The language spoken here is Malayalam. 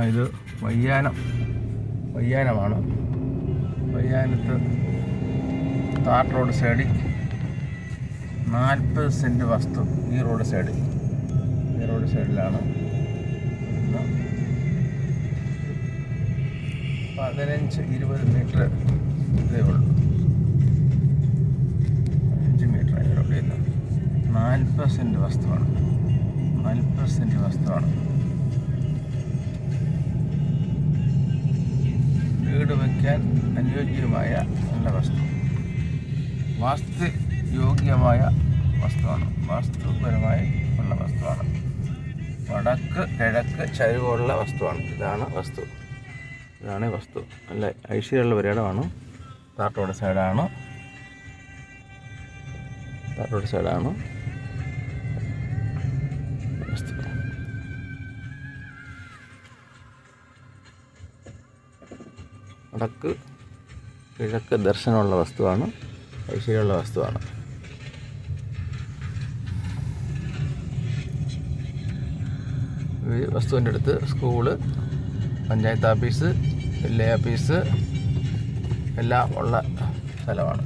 ഇത് വയ്യാനമാണ്. വയ്യാനത്ത് താർ റോഡ് സൈഡിൽ 40 സെൻറ്റ് വസ്തു ഈ റോഡ് സൈഡിലാണ് 15-20 മീറ്റർ ഇതേ ഉള്ളൂ. 5 മീറ്റർ ഇവിടെ 40 സെൻറ്റ് വസ്തുവാണ്. വീട് വയ്ക്കാൻ അനുയോജ്യമായ നല്ല വാസ്തുയോഗ്യമായ വാസ്തുപരമായി ഉള്ള വസ്തുവാണ്. വടക്ക് കിഴക്ക് ചരിവുള്ള വസ്തുവാണ്. ഇതാണ് വസ്തു. നല്ല ഐശ്വര്യമുള്ള ഒരിടമാണ്. താർ റോഡ് സൈഡാണ്. വസ്തു വടക്ക് കിഴക്ക് ദർശനമുള്ള വസ്തുവാണ്. ഐശ്വര്യമുള്ള വസ്തുവാണ്. ഈ വസ്തുവിൻ്റെ അടുത്ത് school, panchayat office, village office എല്ലാം ഉള്ള സ്ഥലമാണ്.